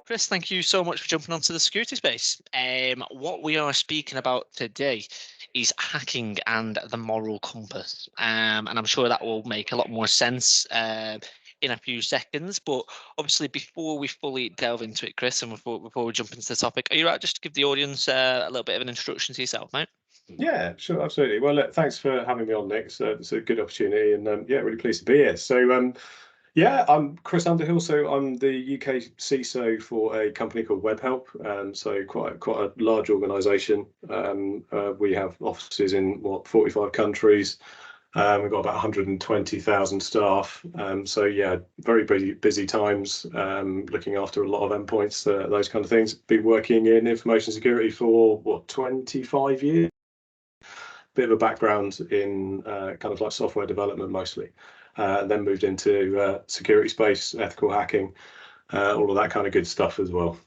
Chris, thank you so much for jumping onto the security space. What we are speaking about today is hacking and the moral compass. And I'm sure that will make a lot more sense in a few seconds. But obviously, before we fully delve into it, Chris, and before we jump into the topic, are you right just to give the audience a little bit of an introduction to yourself, mate? Yeah, sure, absolutely. Well, look, thanks for having me on, Nick. So it's a good opportunity, and yeah, really pleased to be here. So, yeah, I'm Chris Underhill. So I'm the UK CISO for a company called Webhelp. So quite a large organisation. We have offices in 45 countries. We've got about 120,000 staff. So yeah, very busy times. Looking after a lot of endpoints, those kind of things. Been working in information security for 25 years. Bit of a background in kind of like software development mostly, and then moved into security space, ethical hacking, all of that kind of good stuff as well.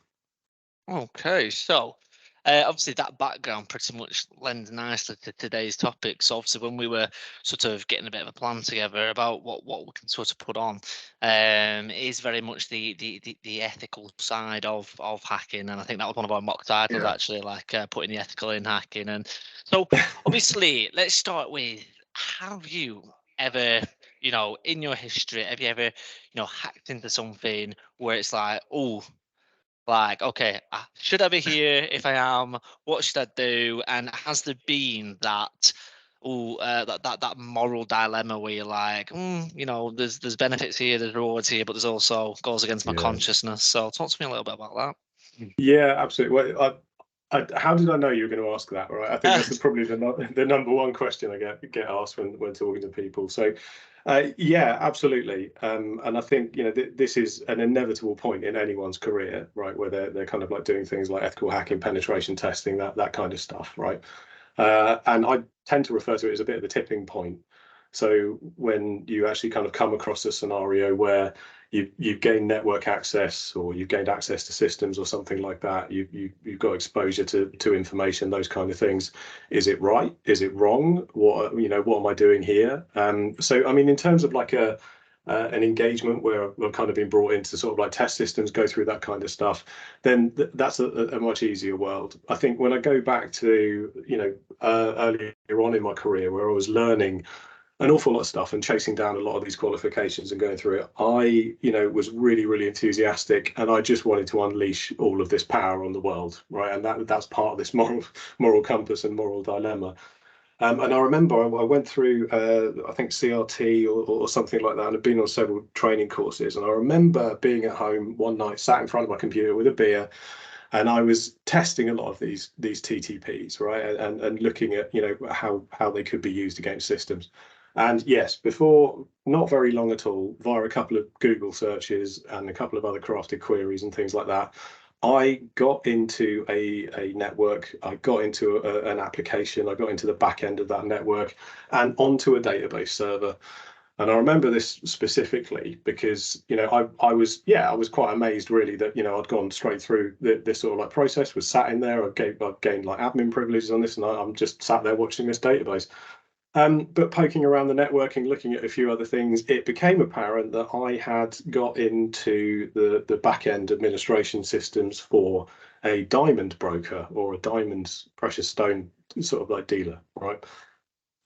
Okay, so obviously that background pretty much lends nicely to today's topic. So obviously when we were sort of getting a bit of a plan together about what we can sort of put on, is very much the ethical side of hacking, and I think that was one of our mock titles Yeah. actually, like putting the ethical in hacking. And so obviously let's start with, have you ever, in your history, have you ever, hacked into something where it's like, oh, like, okay, should I be here? If I am, what should I do? And has there been that, that moral dilemma where you're like, there's benefits here, there's rewards here, but there's also goes against my Yeah. consciousness. So talk to me a little bit about Yeah, absolutely. Well, how did I know you were going to ask that? Right, I think that. that's probably the number one question I get asked when talking to people. So, yeah, absolutely. And I think this is an inevitable point in anyone's career, right, where they're kind of like doing things like ethical hacking, penetration testing, that kind of stuff, right? And I tend to refer to it as a bit of a tipping point. So when you actually kind of come across a scenario where you've gained network access, or you've gained access to systems or something like that, you've got exposure to information, those kind of things. Is it right? Is it wrong? What am I doing here? So I mean, in terms of like an engagement where I've kind of been brought in to sort of like test systems, go through that kind of stuff, then that's a much easier world. I think when I go back to earlier on in my career, where I was learning an awful lot of stuff and chasing down a lot of these qualifications and going through it, I was really enthusiastic, and I just wanted to unleash all of this power on the world, right? And that's part of this moral compass and moral dilemma. And I remember I went through, I think CRT or something like that, and I've been on several training courses. And I remember being at home one night, sat in front of my computer with a beer, and I was testing a lot of these TTPs, right, and looking at how they could be used against systems. And yes, before not very long at all, via a couple of Google searches and a couple of other crafted queries and things like that, I got into a network. I got into an application. I got into the back end of that network and onto a database server. And I remember this specifically because I was quite amazed really that I'd gone straight through this sort of like process, was sat in there. I'd gained like admin privileges on this, and I'm just sat there watching this database. But poking around the networking, looking at a few other things, it became apparent that I had got into the back end administration systems for a diamond broker, or a diamond precious stone sort of like dealer, right?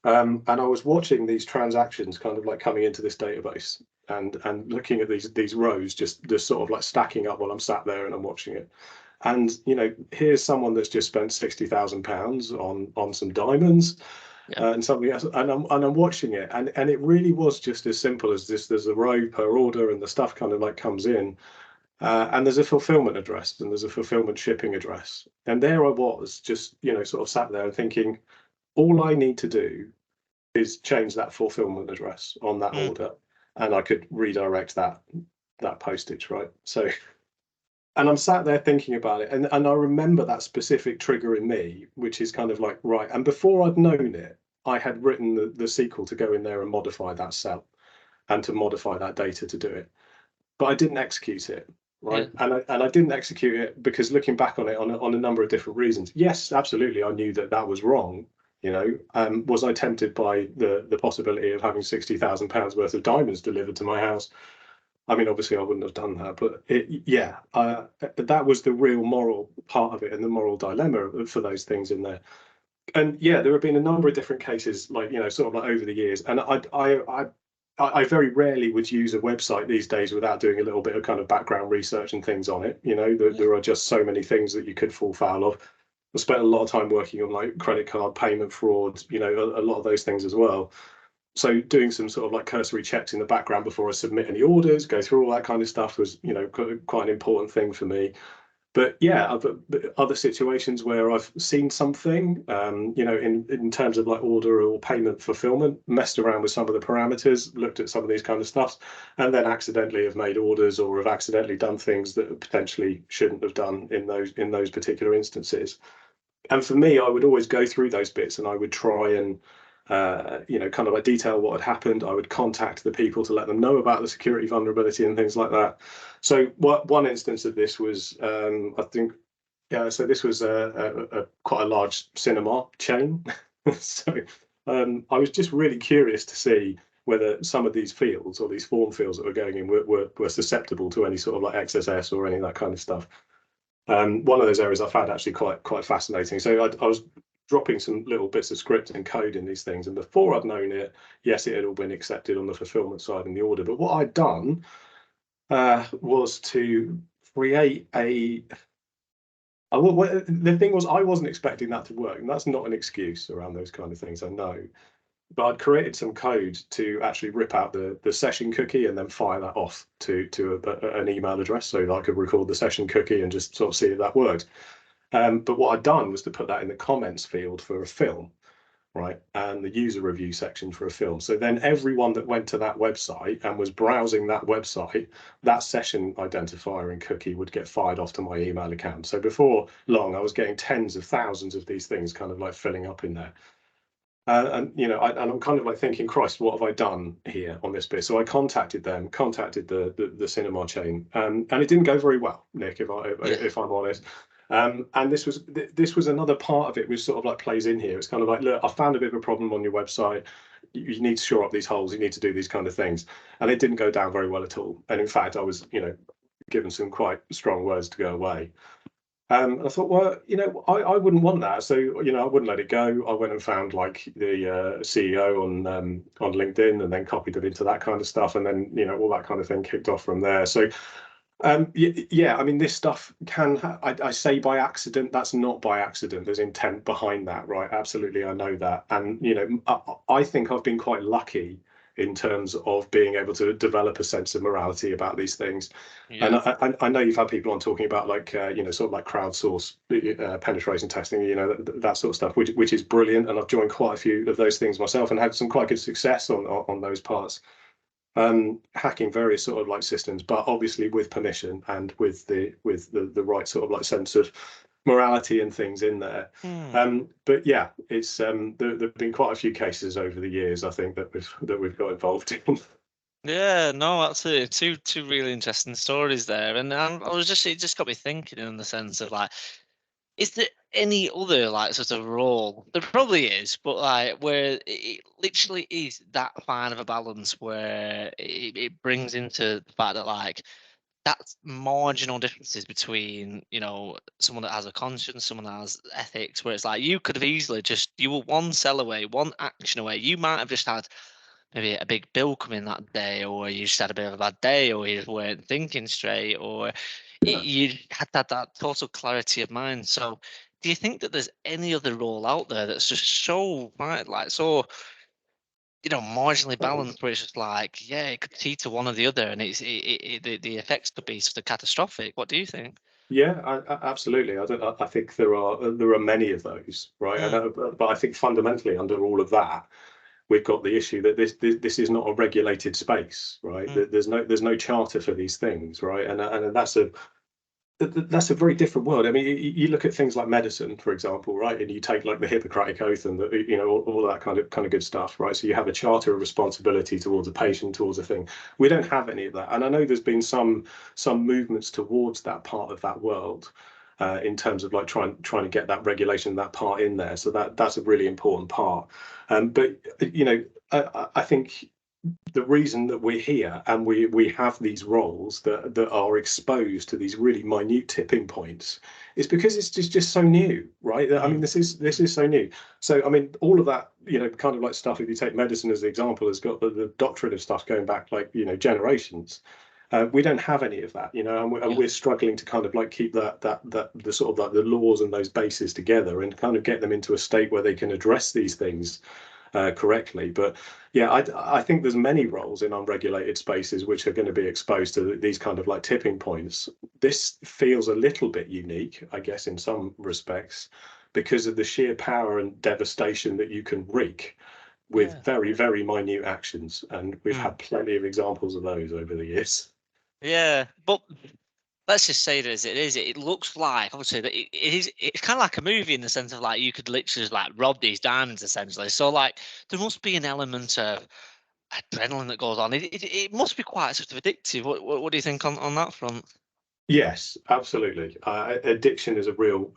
And I was watching these transactions kind of like coming into this database, and looking at these rows just sort of like stacking up while I'm sat there and I'm watching it. And here's someone that's just spent £60,000 on some diamonds, Yeah. and something else, and I'm watching it, and it really was just as simple as this. There's a row per order, and the stuff kind of like comes in, and there's a fulfillment address, and there's a fulfillment shipping address, and there I was just sort of sat there and thinking, all I need to do is change that fulfillment address on that Mm. order, and I could redirect that postage, right? So, and I'm sat there thinking about it, and I remember that specific trigger in me, which is kind of like, right. And before I'd known it, I had written the SQL to go in there and modify that cell, and to modify that data to do it, but I didn't execute it. right? And I didn't execute it because looking back on it on a number of different reasons. Yes, absolutely, I knew that that was wrong. You know, was I tempted by the possibility of having £60,000 worth of diamonds delivered to my house? I mean, obviously, I wouldn't have done that, but yeah, that was the real moral part of it and the moral dilemma for those things in there. And yeah, there have been a number of different cases, like, you know, sort of like over the years, and I very rarely would use a website these days without doing a little bit of kind of background research and things on it. You know, there are just so many things that you could fall foul of. I spent a lot of time working on like credit card payment fraud, you know, a lot of those things as well. So doing some sort of like cursory checks in the background before I submit any orders, go through all that kind of stuff was, you know, quite an important thing for me. But yeah, other situations where I've seen something, you know, in terms of like order or payment fulfillment, messed around with some of the parameters, looked at some of these kind of stuff, and then accidentally have made orders or have accidentally done things that potentially shouldn't have done in those particular instances. And for me, I would always go through those bits and I would try and you know, kind of like detail what had happened. I would contact the people to let them know about the security vulnerability and things like that. So one instance of this was, I think, yeah, so this was a quite a large cinema chain. So I was just really curious to see whether some of these fields or these form fields that were going in were susceptible to any sort of like XSS or any of that kind of stuff. One of those areas I found actually quite fascinating. So I was dropping some little bits of script and code in these things, and before I'd known it, yes, it had all been accepted on the fulfillment side and the order. But what I'd done was to create a. The thing was, I wasn't expecting that to work, and that's not an excuse around those kind of things, I know. But I'd created some code to actually rip out the session cookie and then fire that off to an email address so that I could record the session cookie and just sort of see if that worked. But what I'd done was to put that in the comments field for a film, right? And the user review section for a film. So then everyone that went to that website and was browsing that website, that session identifier and cookie would get fired off to my email account. So before long, I was getting tens of thousands of these things kind of like filling up in there. And you know, I'm kind of like thinking, Christ, what have I done here on this bit? So I contacted them, contacted the cinema chain, and it didn't go very well, Nick, if I'm honest. And this was another part of it, which sort of like plays in here. It's kind of like, look, I found a bit of a problem on your website. You need to shore up these holes. You need to do these kind of things, and it didn't go down very well at all. And in fact, I was, you know, given some quite strong words to go away. I thought, well, you know, I wouldn't want that, so you know, I wouldn't let it go. I went and found like the CEO on LinkedIn, and then copied them into that kind of stuff, and then you know, all that kind of thing kicked off from there. So yeah, I mean, this stuff can I say by accident. That's not by accident. There's intent behind that, right? Absolutely, I know that, and you know, I think I've been quite lucky in terms of being able to develop a sense of morality about these things. And I know you've had people on talking about like you know, sort of like crowdsource penetration testing, you know, that sort of stuff, which is brilliant. And I've joined quite a few of those things myself and had some quite good success on those parts. Hacking various sort of like systems, but obviously with permission and with the right sort of like sense of morality and things in there. But yeah, it's there've been quite a few cases over the years, I think, that we've got involved in. Yeah, no, absolutely. Two really interesting stories there, and I was just it just got me thinking in the sense of like, is there any other like sort of role? There probably is, but like where it literally is that fine of a balance where it brings into the fact that like that's marginal differences between, you know, someone that has a conscience, someone that has ethics, where it's like you could have easily just you were one cell away, one action away. You might have just had maybe a big bill coming that day, or you just had a bit of a bad day, or you just weren't thinking straight, or Yeah. you had that total clarity of mind. So, do you think that there's any other role out there that's just so right, like so, you know, marginally balanced, where it's just like, yeah, it could teeter one or the other, and the effects could be sort of catastrophic. What do you think? Yeah, absolutely. I think there are many of those, right? Mm, But I think fundamentally under all of that, we've got the issue that this is not a regulated space, right? mm, There's no charter for these things, right? And that's that's a very different world. I mean, you look at things like medicine, for example, right? And you take like the Hippocratic Oath and the, all that kind of good stuff, right? So you have a charter of responsibility towards a patient, towards a thing. We don't have any of that, and I know there's been some movements towards that part of that world, in terms of like trying to get that regulation, that part in there. So that's a really important part. But I think the reason that we're here and we have these roles that are exposed to these really minute tipping points is because it's just so new, right? I mean, this is so new. So I mean, all of that, kind of like stuff, if you take medicine as an example, has got the doctrine of stuff going back like, generations. We don't have any of that, and we're struggling to kind of like keep that the sort of like the laws and those bases together and kind of get them into a state where they can address these things correctly. But yeah, I think there's many roles in unregulated spaces which are going to be exposed to these kind of like tipping points. This feels a little bit unique, I guess, in some respects, because of the sheer power and devastation that you can wreak with very, very minute actions. And we've had plenty of examples of those over the years. Yeah, but let's just say it as it is. It looks like, obviously, that it's kind of like a movie in the sense of like you could literally just like rob these diamonds essentially. So like there must be an element of adrenaline that goes on. It must be quite sort of addictive. What do you think on that front? Yes, absolutely. Addiction is a real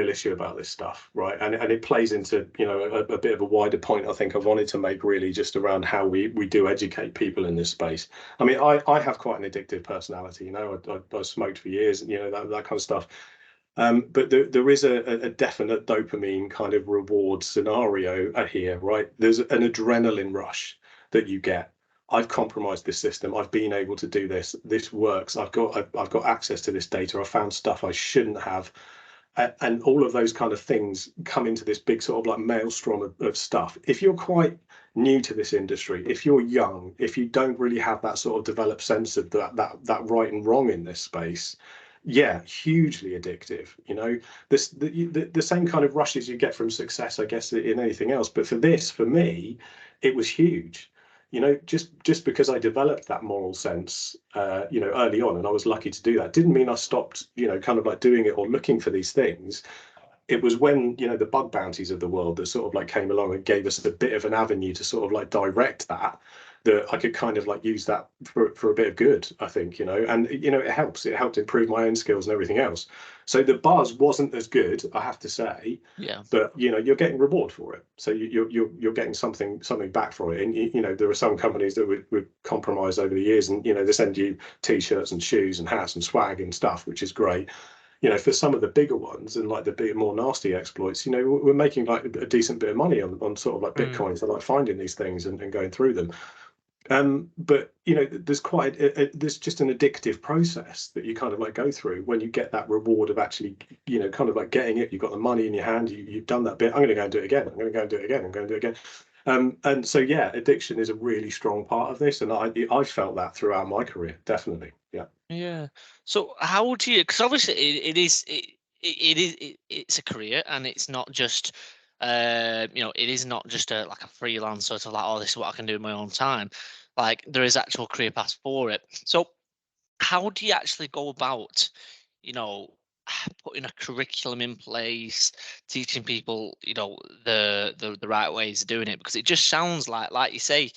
issue about this stuff, right? And it plays into a bit of a wider point I think I wanted to make, really, just around how we do educate people in this space. I mean, I have quite an addictive personality. I smoked for years, and that kind of stuff. But there is a definite dopamine kind of reward scenario here, right? There's an adrenaline rush that you get. I've compromised this system. I've been able to do this. This works. I've got access to this data. I found stuff I shouldn't have, and all of those kind of things come into this big sort of like maelstrom of stuff. If you're quite new to this industry, if you're young, if you don't really have that sort of developed sense of that right and wrong in this space, yeah, hugely addictive. The same kind of rushes you get from success, I guess, in anything else. But for me, it was huge. Just because I developed that moral sense, early on, and I was lucky to do that, didn't mean I stopped, kind of like doing it or looking for these things. It was when, the bug bounties of the world that sort of like came along and gave us a bit of an avenue to sort of like direct that I could kind of like use that for a bit of good, I think, and it helped improve my own skills and everything else. So the buzz wasn't as good, I have to say. Yeah. But you're getting reward for it, so you're getting something back for it. And there are some companies that would compromise over the years, and they send you t-shirts and shoes and hats and swag and stuff, which is great. For some of the bigger ones and like the bigger, more nasty exploits, we're making like a decent bit of money on sort of like Bitcoins, so like finding these things and going through them. But there's just an addictive process that you kind of like go through when you get that reward of actually, kind of like getting it. You've got the money in your hand. You've done that bit. I'm going to go and do it again. I'm going to go and do it again. I'm going to do it again. And so yeah, addiction is a really strong part of this, and I felt that throughout my career, definitely. Yeah. Yeah. So how do you? Because obviously it's a career, and it's not just it is not just like a freelance sort of like, oh, this is what I can do in my own time. Like there is actual career paths for it. So how do you actually go about, you know, putting a curriculum in place, teaching people, the right ways of doing it? Because it just sounds like you say,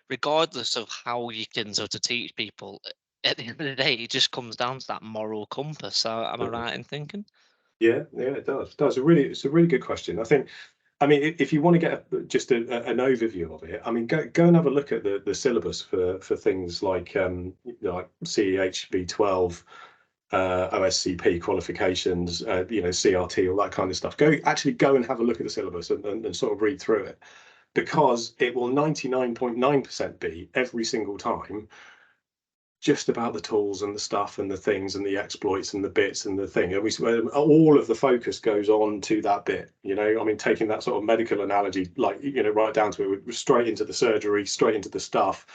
regardless of how you can sort of teach people, at the end of the day, it just comes down to that moral compass. So am I right in thinking? Yeah, it does. It's a really good question. I mean, if you want to get just an overview of it, I mean, go and have a look at the syllabus for things like CEH V12, OSCP qualifications, CRT, all that kind of stuff. Go and have a look at the syllabus and sort of read through it, because it will 99.9% be every single time just about the tools and the stuff and the things and the exploits and the bits and the thing. And all of the focus goes on to that bit. I mean, taking that sort of medical analogy, like, right down to it, straight into the surgery, straight into the stuff.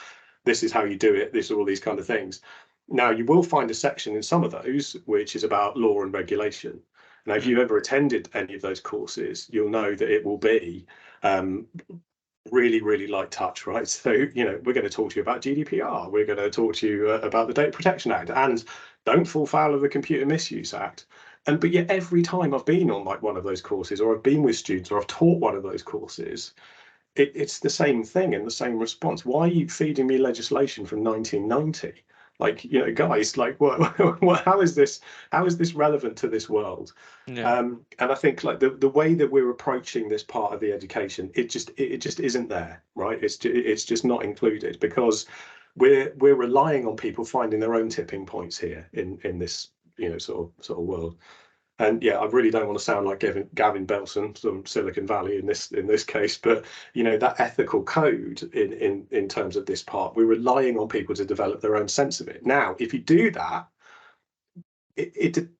This is how you do it. This are all these kind of things. Now, you will find a section in some of those which is about law and regulation. Now, if you've ever attended any of those courses, you'll know that it will be really, really light touch, right? So, we're going to talk to you about GDPR. We're going to talk to you about the Data Protection Act. And don't fall foul of the Computer Misuse Act. And but yet every time I've been on like one of those courses, or I've been with students, or I've taught one of those courses, it's the same thing and the same response. Why are you feeding me legislation from 1990? Like, guys, like, what, how is this relevant to this world? Yeah. And I think like the way that we're approaching this part of the education, it just isn't there, right? It's just not included, because we're relying on people finding their own tipping points here in this sort of world. And yeah, I really don't want to sound like Gavin Belson from Silicon Valley in this case, but that ethical code in terms of this part, we're relying on people to develop their own sense of it. Now, if you do that,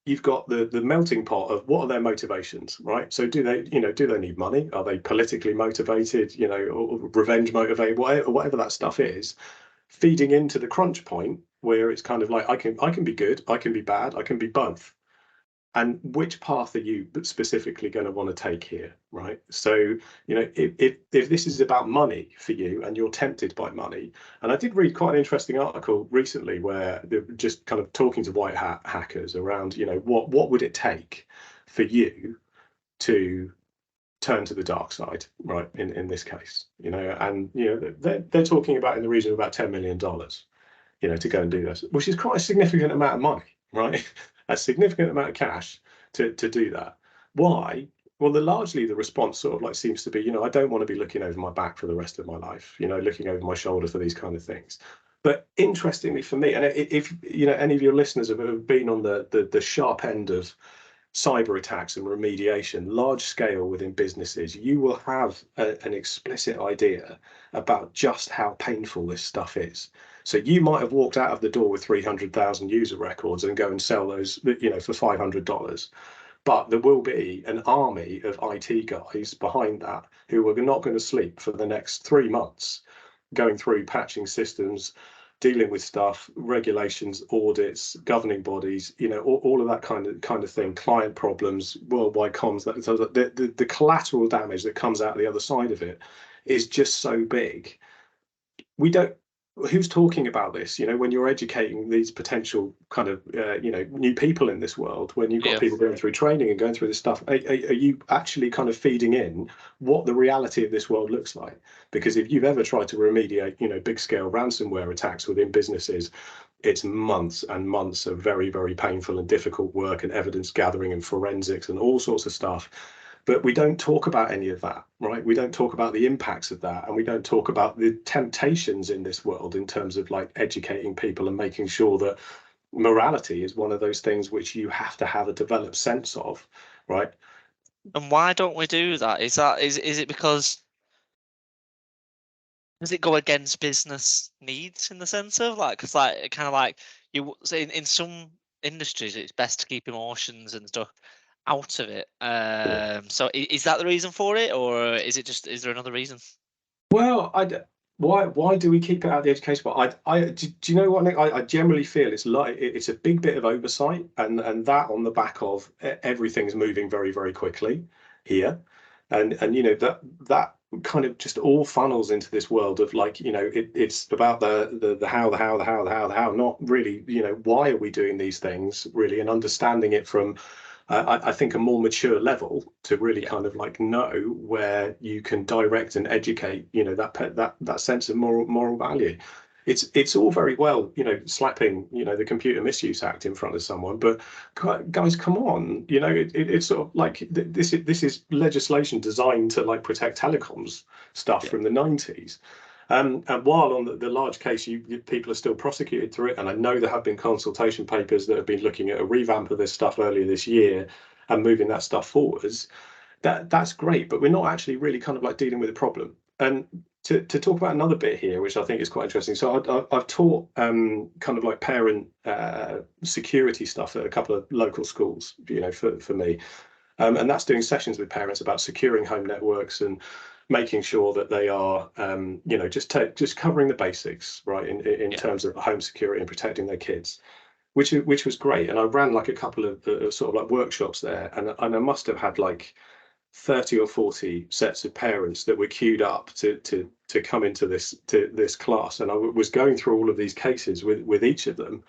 you've got the melting pot of what are their motivations, right? So do they need money? Are they politically motivated? Or revenge motivated? Whatever that stuff is, feeding into the crunch point where it's kind of like I can be good, I can be bad, I can be both. And which path are you specifically going to want to take here, right? So, if this is about money for you and you're tempted by money, and I did read quite an interesting article recently where they're just kind of talking to white hat hackers around, what would it take for you to turn to the dark side, right? In this case, and they're talking about in the region of about $10 million, to go and do this, which is quite a significant amount of money, right? A significant amount of cash to do that. Why? Well, largely the response sort of like seems to be, I don't want to be looking over my back for the rest of my life, looking over my shoulder for these kind of things. But interestingly for me, and if any of your listeners have been on the sharp end of cyber attacks and remediation, large scale within businesses, you will have an explicit idea about just how painful this stuff is. So you might have walked out of the door with 300,000 user records and go and sell those, for $500. But there will be an army of IT guys behind that who are not going to sleep for the next 3 months, going through patching systems, dealing with stuff, regulations, audits, governing bodies, all of that kind of thing, client problems, worldwide comms. The collateral damage that comes out the other side of it is just so big. Who's talking about this? When you're educating these potential kind of new people in this world, when you've got people going through training and going through this stuff, are you actually kind of feeding in what the reality of this world looks like? Because if you've ever tried to remediate big scale ransomware attacks within businesses, it's months and months of very, very painful and difficult work and evidence gathering and forensics and all sorts of stuff. But we don't talk about any of that, right? We don't talk about the impacts of that, and we don't talk about the temptations in this world in terms of like educating people and making sure that morality is one of those things which you have to have a developed sense of, right? And why don't we do that? Is it because, does it go against business needs in the sense of like, because like kind of like you say in some industries it's best to keep emotions and stuff out of it. So is that the reason for it, or is there another reason? Well, why do we keep it out of the education? But do you know what, Nick? I generally feel it's like it's a big bit of oversight, and that on the back of everything's moving very, very quickly here, and that kind of just all funnels into this world of like it's about the how, not really why are we doing these things really, and understanding it from I think a more mature level to really kind of like know where you can direct and educate that sense of moral value. It's all very well slapping the Computer Misuse Act in front of someone, but guys, come on, it's sort of like this is legislation designed to like protect telecoms stuff from the 90s. And while on the large case, people are still prosecuted through it, and I know there have been consultation papers that have been looking at a revamp of this stuff earlier this year and moving that stuff forwards. That's great, but we're not actually really kind of like dealing with the problem. And to talk about another bit here, which I think is quite interesting. So I've taught kind of like parent security stuff at a couple of local schools, for me. And that's doing sessions with parents about securing home networks and making sure that they are, just covering the basics, right, in terms of home security and protecting their kids, which was great. And I ran like a couple of sort of like workshops there, and I must have had like 30 or 40 sets of parents that were queued up to come into this class, and I was going through all of these cases with each of them.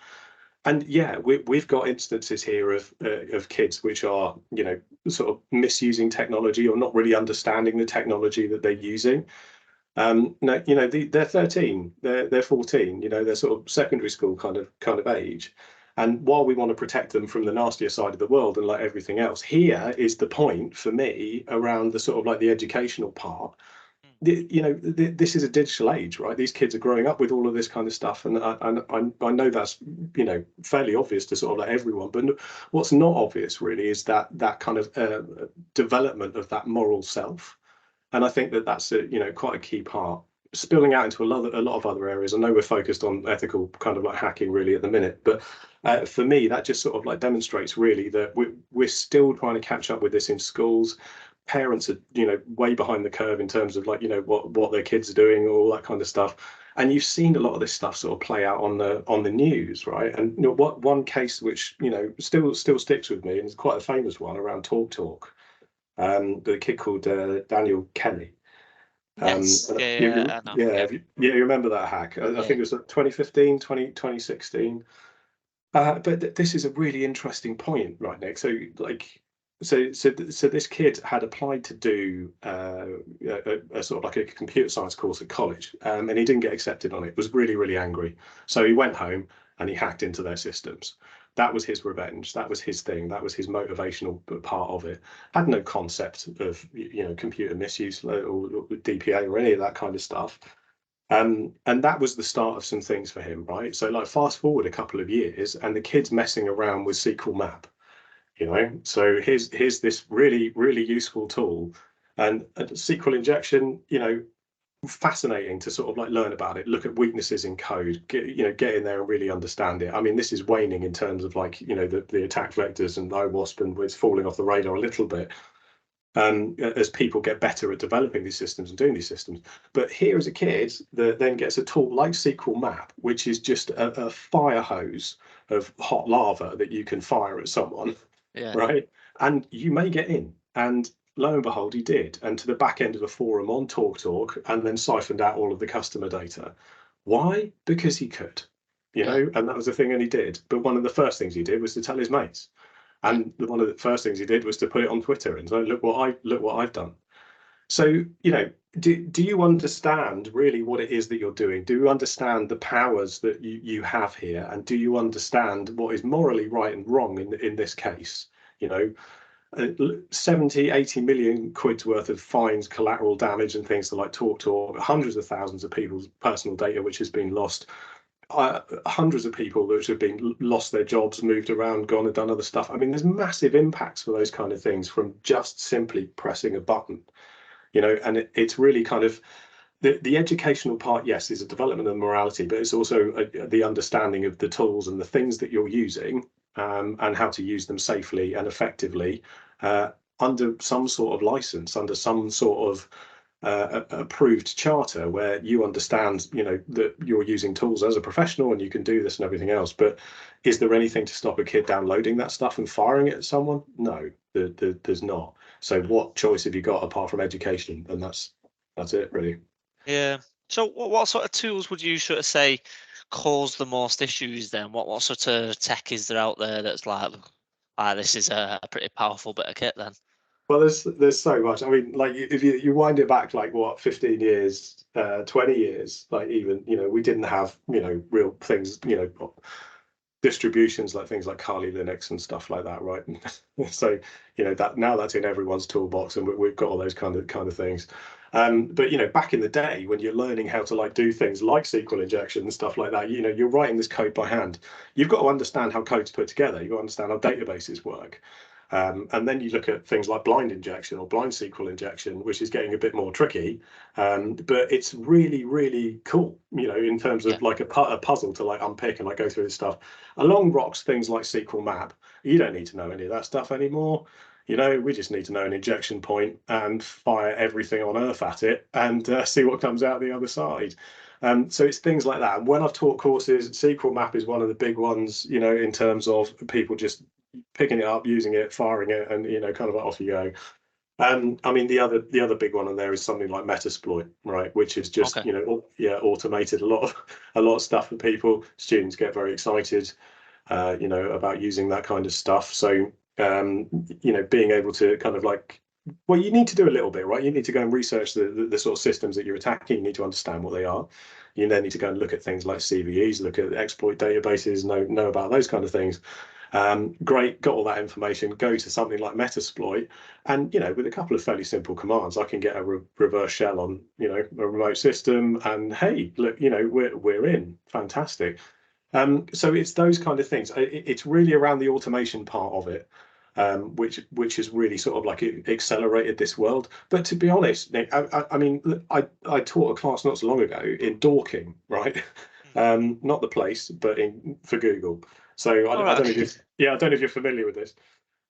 And yeah, we've got instances here of kids which are, you know, sort of misusing technology or not really understanding the technology that they're using. No, you know, they're 13, they're 14, you know, they're sort of secondary school kind of age. And while we want to protect them from the nastier side of the world and like everything else, here is the point for me around the sort of like the educational part. You know, this is a digital age, right? These kids are growing up with all of this kind of stuff, and I know that's, you know, fairly obvious to sort of like everyone. But what's not obvious really is that kind of development of that moral self, and I think that that's a, you know, quite a key part. Spilling out into a lot of other areas. I know we're focused on ethical kind of like hacking really at the minute, but for me that just sort of like demonstrates really that we're still trying to catch up with this in schools. Parents are, you know, way behind the curve in terms of like, you know, what their kids are doing, all that kind of stuff. And you've seen a lot of this stuff sort of play out on the news, right? And you know, what one case which, you know, still sticks with me, and it's quite a famous one around Talk, the kid called Daniel Kelly. Yes, yeah, I know. Yeah, You remember that hack? I think yeah, it was 2015, 2016. But this is a really interesting point, right, Nick? So, like, so this kid had applied to do a sort of like a computer science course at college, and he didn't get accepted on it. Was really, really angry. So he went home and he hacked into their systems. That was his revenge. That was his thing. That was his motivational part of it. Had no concept of, you know, computer misuse or DPA or any of that kind of stuff. And that was the start of some things for him, right? So like fast forward a couple of years and the kid's messing around with SQL Map, you know. So here's this really, really useful tool. And SQL injection, you know, fascinating to sort of like learn about it, look at weaknesses in code, get in there and really understand it. I mean, this is waning in terms of like, you know, the attack vectors and OWASP, and it's falling off the radar a little bit. As people get better at developing these systems and doing these systems. But here is a kid that then gets a tool like SQL Map, which is just a fire hose of hot lava that you can fire at someone, yeah, right? And you may get in. And lo and behold, he did. And to the back end of a forum on Talk, and then siphoned out all of the customer data. Why? Because he could, you yeah, know, and that was the thing, and he did. But one of the first things he did was to tell his mates. yeah. And one of the first things he did was to put it on Twitter and say, look what I've done. So, you know, do you understand really what it is that you're doing? Do you understand the powers that you have here? And do you understand what is morally right and wrong in this case? You know, 70, 80 million quid's worth of fines, collateral damage and things to like Talk, hundreds of thousands of people's personal data which has been lost, hundreds of people that have been lost their jobs, moved around, gone and done other stuff. I mean, there's massive impacts for those kind of things from just simply pressing a button, you know. And it's really kind of the educational part, yes, is a development of morality, but it's also the understanding of the tools and the things that you're using, and how to use them safely and effectively, under some sort of license, under some sort of approved charter where you understand, you know, that you're using tools as a professional and you can do this and everything else. But is there anything to stop a kid downloading that stuff and firing it at someone? No, there's not. So what choice have you got apart from education? And that's it really. Yeah. So what sort of tools would you sort of say cause the most issues then? What sort of tech is there out there that's like, this is a pretty powerful bit of kit then? Well, there's so much. I mean, like if you wind it back like what, 15 years, 20 years, like even, you know, we didn't have, you know, real things, you know, distributions like things like Kali Linux and stuff like that, right? So, you know, that now that's in everyone's toolbox, and we've got all those kind of things. But you know, back in the day when you're learning how to like do things like SQL injection and stuff like that, you know, you're writing this code by hand. You've got to understand how code's put together. You've got to understand how databases work. And then you look at things like blind injection or blind SQL injection, which is getting a bit more tricky. But it's really, really cool, you know, in terms Yeah. of like a puzzle to like unpick and like go through this stuff. Along rocks things like SQL Map. You don't need to know any of that stuff anymore. You know, we just need to know an injection point and fire everything on Earth at it and see what comes out the other side. So it's things like that. And when I've taught courses, SQL Map is one of the big ones, you know, in terms of people just picking it up, using it, firing it, and you know, kind of like off you go. I mean, the other big one on there is something like Metasploit, right? Which is just, Okay. you know, yeah, automated a lot of stuff for people. Students get very excited. you know, about using that kind of stuff. So, you know, being able to kind of like, well, you need to do a little bit, right? You need to go and research the sort of systems that you're attacking. You need to understand what they are. You then need to go and look at things like CVEs, look at exploit databases, know about those kind of things. Great, got all that information, go to something like Metasploit, and, you know, with a couple of fairly simple commands, I can get a reverse shell on, you know, a remote system, and hey, look, you know, we're in. Fantastic. So it's those kind of things. It's really around the automation part of it, which has really sort of like accelerated this world. But to be honest, Nick, I mean, I taught a class not so long ago in Dorking, right? Not the place, but for Google. So I don't know if I don't know if you're familiar with this.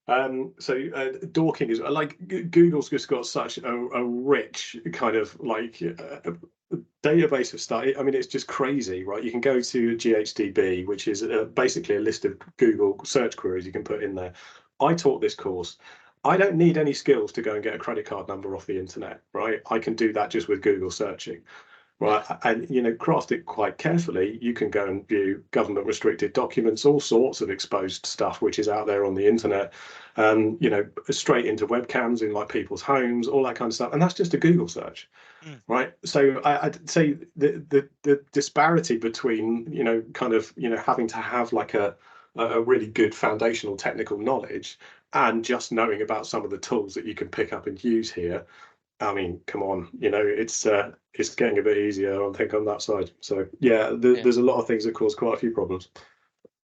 Dorking is like Google's just got such a rich kind of like database of stuff. I mean, it's just crazy, right? You can go to GHDB, which is basically a list of Google search queries you can put in there. I taught this course. I don't need any skills to go and get a credit card number off the internet, right? I can do that just with Google searching. Right, and you know, craft it quite carefully. You can go and view government restricted documents, all sorts of exposed stuff which is out there on the internet, you know, straight into webcams in like people's homes, all that kind of stuff, and that's just a Google search, right? So I'd say the disparity between, you know, kind of, you know, having to have like a really good foundational technical knowledge and just knowing about some of the tools that you can pick up and use here. I mean, come on, you know, it's getting a bit easier, I think, on that side. So yeah, there's a lot of things that cause quite a few problems.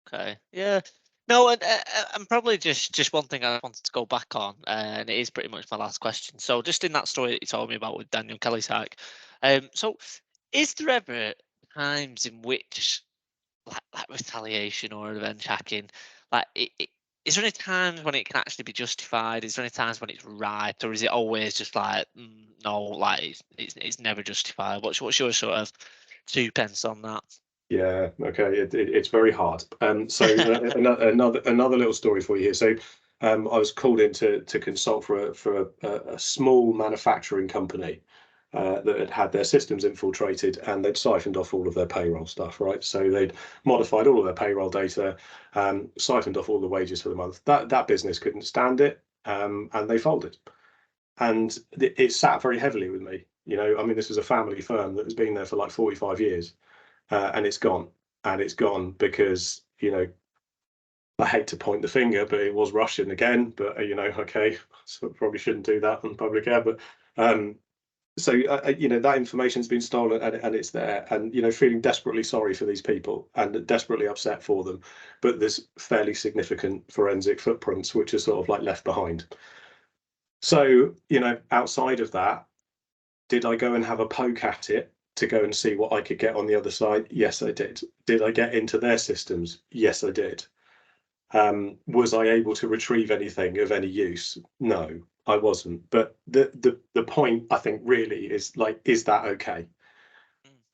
Okay. Yeah. No, and probably just one thing I wanted to go back on, and it is pretty much my last question. So just in that story that you told me about with Daniel Kelly's hack, so is there ever times in which like retaliation or revenge hacking, like is there any times when it can actually be justified? Is there any times when it's right, or is it always just like no, like it's never justified? What's your sort of 2 pence on that? Yeah, okay, it's very hard. So another little story for you here. So I was called in to consult for a small manufacturing company that had had their systems infiltrated, and they'd siphoned off all of their payroll stuff, right? So they'd modified all of their payroll data, siphoned off all the wages for the month. That business couldn't stand it, and they folded. And it sat very heavily with me. You know, I mean, this was a family firm that has been there for like 45 years, and it's gone. And it's gone because, you know, I hate to point the finger, but it was Russian again. But you know, okay, so probably shouldn't do that on public air. But you know, that information's been stolen, and it's there, and you know, feeling desperately sorry for these people and desperately upset for them. But there's fairly significant forensic footprints which are sort of like left behind. So, you know, outside of that, did I go and have a poke at it to go and see what I could get on the other side? Yes, I did. Did I get into their systems? Yes, I did. Was I able to retrieve anything of any use? No, I wasn't. But the point, I think, really is like, is that okay?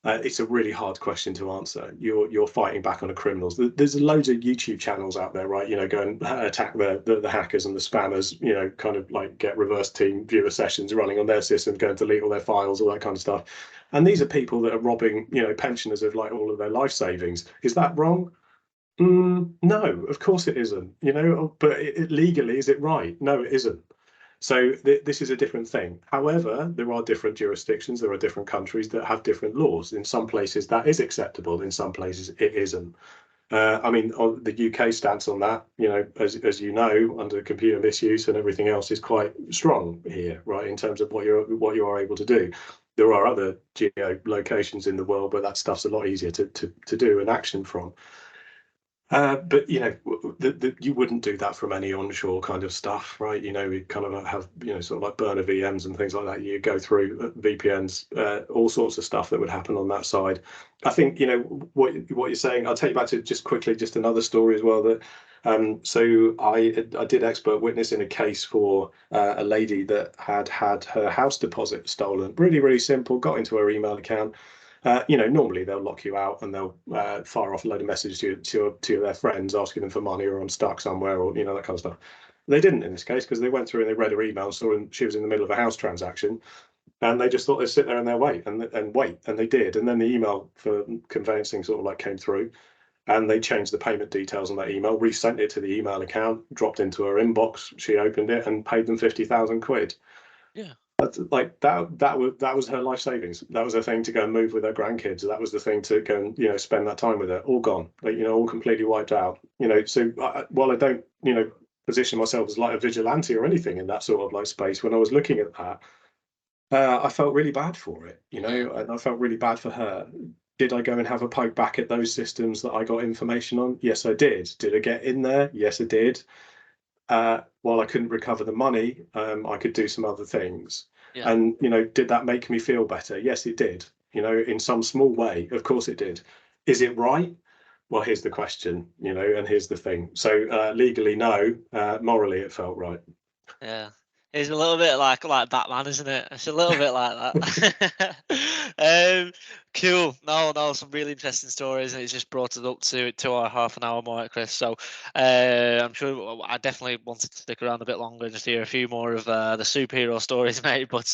It's a really hard question to answer. You're fighting back on the criminals. There's loads of YouTube channels out there, right? You know, go and attack the hackers and the spammers. You know, kind of like get reverse team viewer sessions running on their systems, go and delete all their files, all that kind of stuff. And these are people that are robbing, you know, pensioners of like all of their life savings. Is that wrong? No, of course it isn't. You know, but legally, is it right? No, it isn't. So this is a different thing. However, there are different jurisdictions, there are different countries that have different laws. In some places that is acceptable, in some places it isn't. I mean, on the UK stance on that, you know, as you know, under computer misuse and everything else, is quite strong here, right? In terms of what you are able to do. There are other geo locations in the world where that stuff's a lot easier to do and action from. But you know, you wouldn't do that from any onshore kind of stuff, right? You know, we kind of have, you know, sort of like burner VMs and things like that. You go through VPNs, all sorts of stuff that would happen on that side. I think, you know, what you're saying. I'll take you back to just quickly, just another story as well. That so I did expert witness in a case for a lady that had her house deposit stolen. Really simple. Got into her email account. You know, normally they'll lock you out and they'll fire off a load of messages to their friends asking them for money or I'm stuck somewhere or, you know, that kind of stuff. They didn't in this case because they went through and they read her email, saw she was in the middle of a house transaction, and they just thought they'd sit there and they'll wait and wait, and they did. And then the email for conveyancing sort of like came through, and they changed the payment details on that email, resent it to the email account, dropped into her inbox. She opened it and paid them 50,000 quid. Yeah. Like that was her life savings. That was her thing to go and move with her grandkids. That was the thing to go and, you know, spend that time with her. All gone, like, you know, all completely wiped out. You know, so while I don't, you know, position myself as like a vigilante or anything in that sort of like space, when I was looking at that, I felt really bad for it, you Yeah. know, and I felt really bad for her. Did I go and have a poke back at those systems that I got information on? Yes, I did. Did I get in there? Yes, I did. While I couldn't recover the money, I could do some other things. Yeah. And, you know, did that make me feel better? Yes, it did. You know, in some small way, of course it did. Is it right? Well, here's the question, you know, and here's the thing. So legally, no. Morally, it felt right. Yeah. It's a little bit like Batman, isn't it? It's a little bit like that. Cool. No, some really interesting stories, and it's just brought us up to our half an hour mark, Chris. So I'm sure I definitely wanted to stick around a bit longer and just hear a few more of the superhero stories, mate. But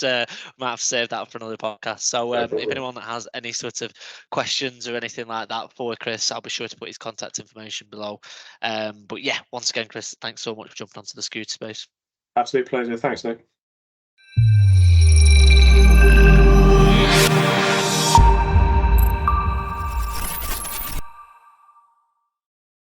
might have to save that for another podcast. So No if problem. anyone that has any sort of questions or anything like that for Chris, I'll be sure to put his contact information below. But yeah, once again, Chris, thanks so much for jumping onto the scooter space. Absolute pleasure. Thanks, Nick.